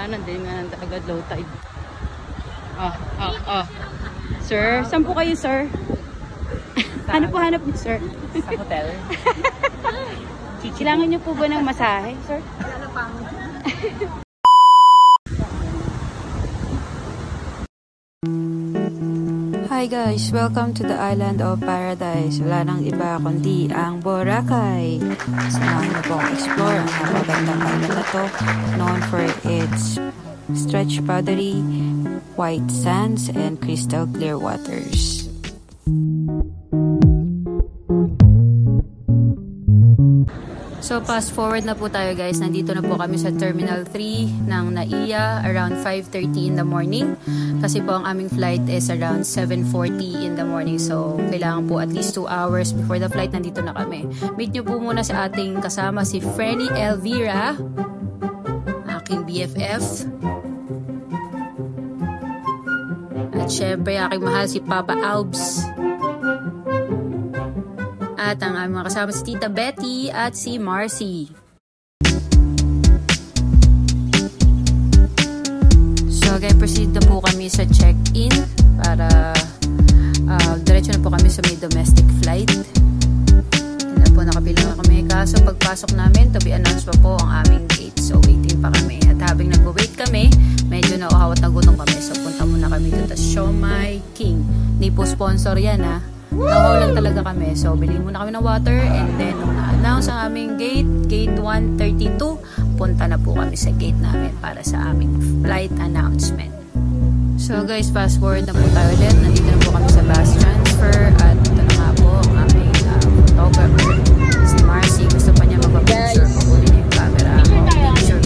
Wala na din nga ng agad low tide. Sir, saan po kayo, sir? Ano po hanap niyo, sir? Sa hotel. Kailangan niyo po ba ng masahe, sir? Wala na pang. Hi guys, welcome to the island of paradise. Wala nang iba kundi ang Boracay. Samahan niyo pong explore ang napagandang island na to, known for its stretched boundary, white sands, and crystal clear waters. So fast forward na po tayo guys, nandito na po kami sa Terminal 3 ng NAIA around 5:30 in the morning. Kasi po ang aming flight is around 7:40 in the morning. So kailangan po at least 2 hours before the flight, nandito na kami. Meet nyo po muna sa ating kasama si Frenny Elvira, aking BFF. At syempre aking mahal si Papa Albs. At ang aming mga kasama si Tita Betty at si Marcy. So guys, proceed na po kami sa check-in para diretso na po kami sa may domestic flight. Na po nakapila na kami. Kaso pagpasok namin, to be announced pa po ang aming gate. So waiting pa kami. At habang nag-wait kami, medyo nauhawat na gutom kami. So punta muna kami dito sa Siomai King. Hindi po sponsor yan ha. Nahaw lang talaga kami. So, bilhin muna kami ng water and then nung na-announce ang aming gate 132, punta na po kami sa gate namin para sa aming flight announcement. So guys, fast forward na po tayo ulit. Nandito na po kami sa bus transfer at ito na nga po ang aming photographer, si Marcy. Gusto pa niya magpa-picture. Pakunin niya yung camera.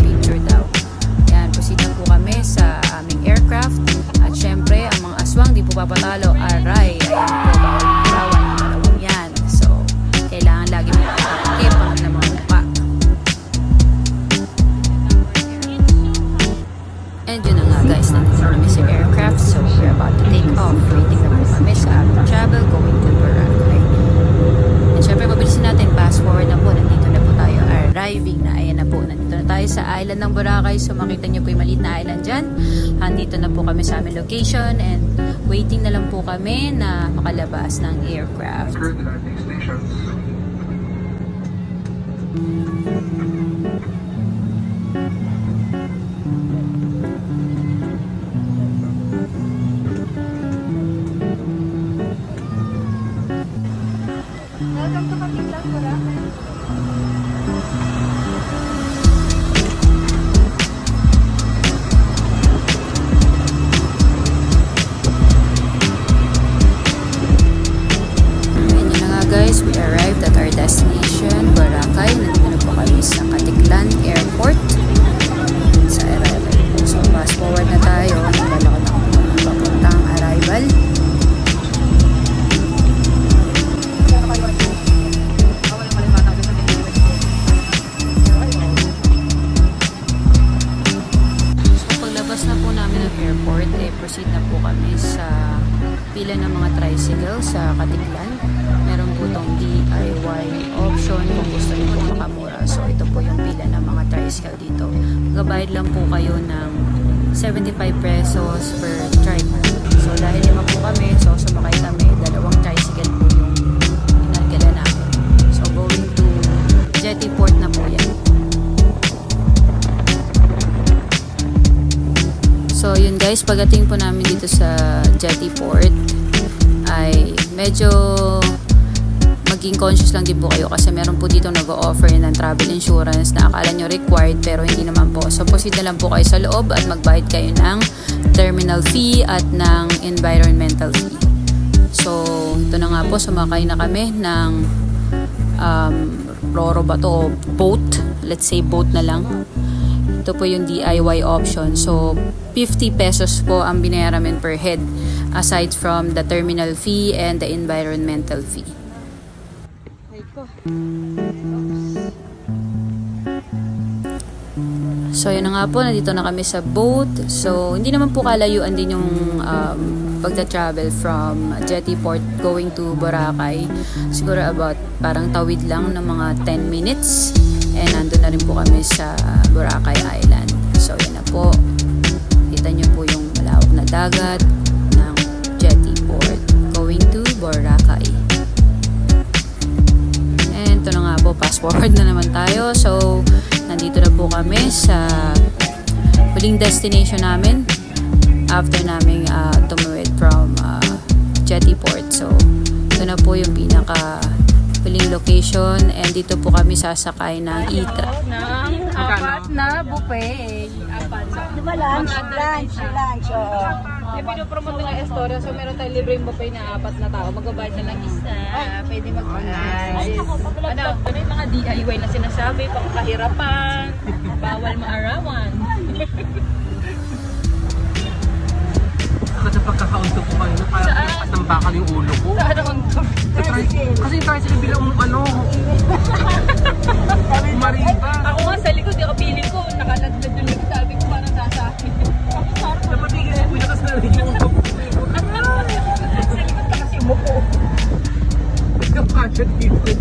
Picture daw. Yan, proceed na po kami sa aming aircraft. At syempre, ang mga aswang di po papatalo. Aray, ayan po. Yan. So, kailangan lagi mo kakakip ang ng mga mukha. And yun na nga guys, nandito kami sa aircraft. So, we're about to take off. Waiting na po kami sa aming travel going to Boracay. And syempre, pabilisin natin. Fast forward na po. Nandito na po tayo. Arriving na. Ayan na po. Nandito na tayo sa island ng Boracay. So, makita nyo po yung maliit na island dyan. Nandito na po kami sa aming location. And waiting na lang po kami na makalabas ng aircraft. Welcome to Kapitlan, Boracay. Guys, we arrived at our destination, Boracay. Nandito na po kami sa Katiklan Airport sa arrival. So, fast forward na tayo. Nilalakad na kami papuntang arrival. So, paglabas na po namin ng airport, proceed na po kami sa pila ng mga tricycle sa Katiklan. Meron po itong DIY option kung gusto nyo po makamura. So, ito po yung pila ng mga tricycle dito. Magabayad lang po kayo ng 75 pesos per trike. So, dahil 5 po kami, so sumakay kami. 2 tricycle po yung inagala namin. So, going to Jetty Port na po yan. So, yun guys, pagdating po namin dito sa Jetty Port, ay medyo maging conscious lang din po kayo kasi meron po dito nag-o-offer ng travel insurance na akala nyo required pero hindi naman po. So, proceed na lang po kayo sa loob at magbayad kayo ng terminal fee at ng environmental fee. So, ito na nga po, sumakay na kami ng Roro ba to? Boat. Let's say boat na lang. Ito po yung DIY option. So, 50 pesos po ang binayaran namin per head aside from the terminal fee and the environmental fee. So, yun na nga po. Nandito na kami sa boat. So, hindi naman po kalayuan din yung pagta-travel from Jetty Port going to Boracay. Siguro about parang tawid lang ng mga 10 minutes. And nandun na rin po kami sa Boracay Island. So, yun na po. po, kita nyo po yung malawak na dagat ng Jetty Port going to Boracay. And ito na nga po, fast forward na naman tayo. So nandito na po kami sa huling destination namin after namin tumuwid from Jetty Port. So ito na po yung pinaka huling location, and dito po kami sasakay ng ITA. Apat na buffet. Apat. Diba lunch? Lunch. May pinopromote ng Astoria, so meron tayong libreng buffet na 4 na tao. Magbabayad na lang isa. Pwede mag-nice. Ano yung mga DIY na sinasabi, pangkahirapan, bawal maarawan. Kasi pagkakaunto ko kayo, parang patambakan yung ulo ko. Saan ang Kasi yung tricycle bilang Mariba. Ako nga sa likod, yung kapiling ko, nakaladlad yung likod, sabi ko parang nasa akin. Napatigil yung pinakas na rin yung ulo. Sa likod ka kasi mo po. Kapasyon dito.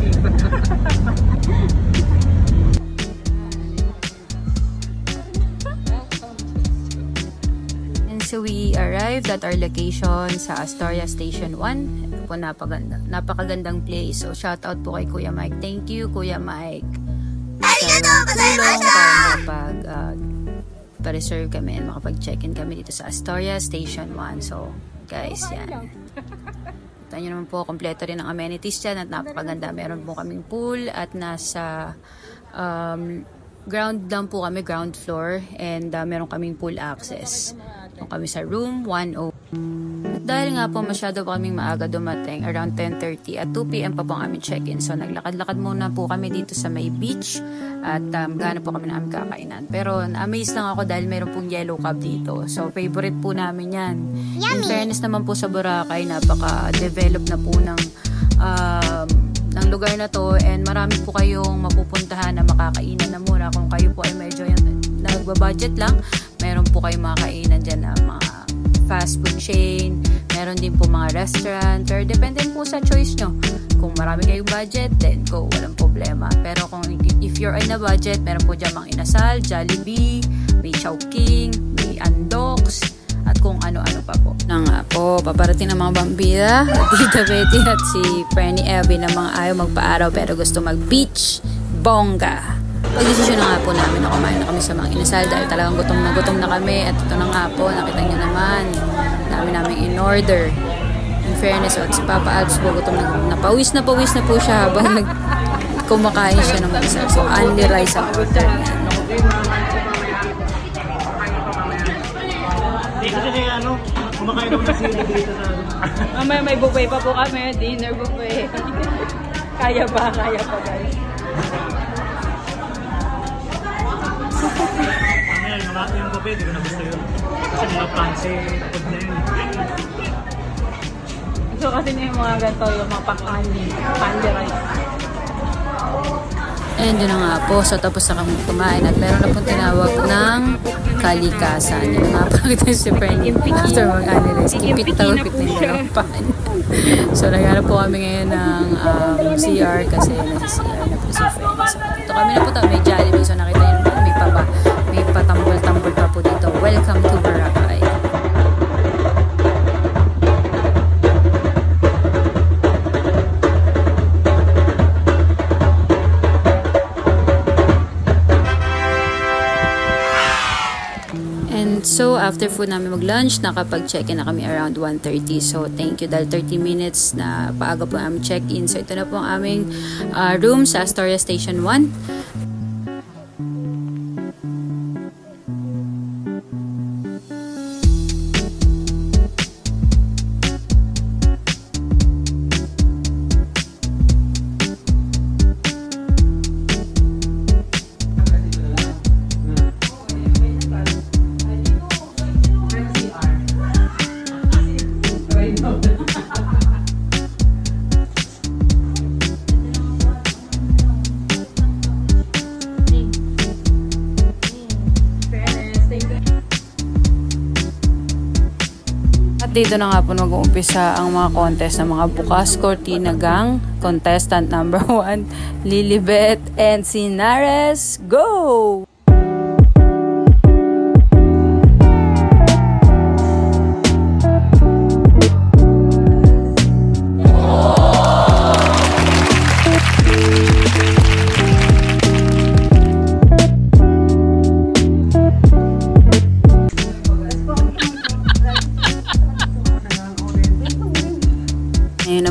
So we arrived at our location sa Astoria Station 1. Po, napakagandang place. So shout out po kay Kuya Mike. Thank you, Kuya Mike. Tulong para pa-reserve kami and makapag-check-in kami dito sa Astoria Station 1. So guys, yan. Kita nyo naman po, kompleto rin ang amenities dyan at napakaganda. Meron po kaming pool at nasa ground lang po kami, ground floor, and meron kaming pool access. Doon kami sa room 10. At dahil nga po masyado po kaming maaga dumating, around 10:30 at 2 PM pa po ang aming check-in. So naglakad-lakad muna po kami dito sa may beach at gano'n po kami na aming kakainan. Pero na-amaze lang ako dahil meron pong yellow cab dito. So favorite po namin yan. In fairness naman po sa Boracay, napaka-develop na po ng lugar na to, and marami po kayong mapupuntahan na makakainan na mura. Kung kayo po ay medyo nagbabudget lang, meron po kayong makakainan dyan na mga fast food chain, meron din po mga restaurant, pero depende po sa choice nyo. Kung marami kayong budget, then go, walang problema. Pero kung if you're in a budget, meron po dyan mga Inasal, Jollibee, may Chowking, may Andox, at kung ano-ano pa po. Na nga po, paparating ng mga bambida, Tita Betty at si Penny Abby na mga ayaw magpa-araw pero gusto mag-beach, bongga. Pag-desisyon na nga po namin na kumain na kami sa mga Inasal dahil talagang gutom na kami, at ito na nga po, nakita nyo naman, namin in order. In fairness, at si Papa Alps po, gutom na pawis na po siya habang kumakain siya ng isa. So, only rice ang order niya. Kumakain naman na sila dito sa Mamaya may buffet pa po kami, dinner buffet. Kaya pa guys. Yung buffet, di ko na gusto yun. Kasi mga fancy food na yun. So kasi na yung mga ganito, yung mga pang-candy rice. And yun na nga po, so tapos na kami kumain at meron na pong tinawag ng kalikasan. Yun nga po, nakita si Frankie after mag-analyze. Kipit na yung dalawang pan. So naghanap po kami ngayon ng CR kasi nasi-CR na po si Frankie. So ito kami na po, may Jollibee. So nakita nyo naman, may patambol-tambol pa po dito. Welcome to Boracay. So, after food namin mag-lunch, nakapag-check-in na kami around 1:30. So, thank you dahil 30 minutes na paaga po namin check-in. So, ito na po ang aming room sa Astoria Station 1. Dito na nga po mag-uumpisa ang mga contest ng mga bukas Cortina Gang. Contestant number 1, Lilibet and Sinares. Go!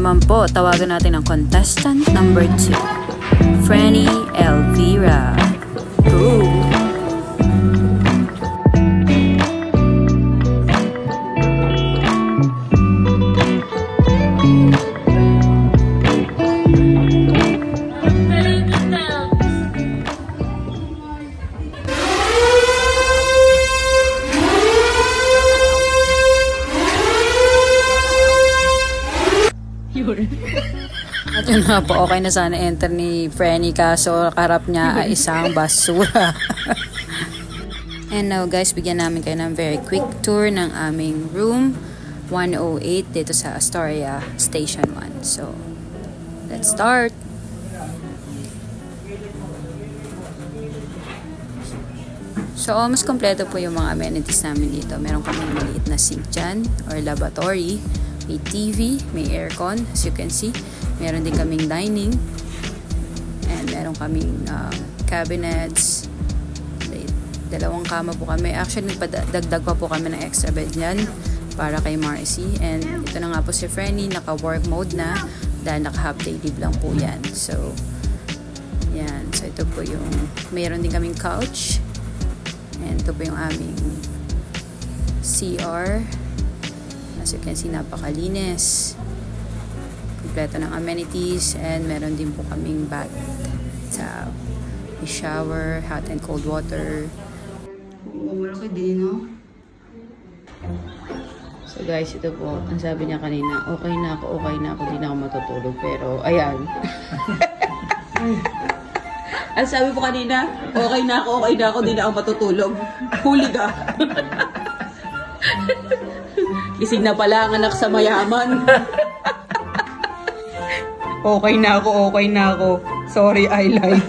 naman po, tawagan natin ang contestant number 2. Franny Elvira. Ooh. At yun nga po, okay na sana enter ni Franny kaso karap niya ay isang basura. And now guys, bigyan namin kayo ng very quick tour ng aming room 108 dito sa Astoria Station 1. So, let's start! So, almost kompleto po yung mga amenities namin dito. Meron kami maliit na sink dyan or lavatory. May TV, may aircon, as you can see. Meron din kaming dining. And meron kaming cabinets. May 2 kama po kami. Actually, nagpadagdag pa po kami ng extra bed yan para kay Marcy. And ito na nga po si Franny, naka-work mode na dahil naka-half day leave lang po yan. So, yan. So, ito po yung, meron din kaming couch. And ito po yung aming CR. As you can see, napakalinis. Kompleto ng amenities. And meron din po kaming bathtub. May shower, hot and cold water. Malaki din, no? So guys, ito po. Ang sabi niya kanina, okay na ako, di na ako matutulog. Pero, ayan. Ang sabi po kanina, okay na ako, di na ako matutulog. Huli ka. Isig na pala ang anak sa mayaman. Okay na ako. Sorry, I lied.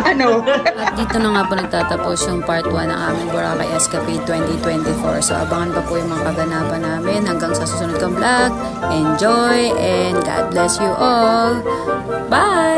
Ano? At dito na nga po nagtatapos yung part 1 ng aming Boracay Escapade 2024. So, abangan pa po yung mga kaganapan namin hanggang sa susunod kong vlog. Enjoy and God bless you all. Bye!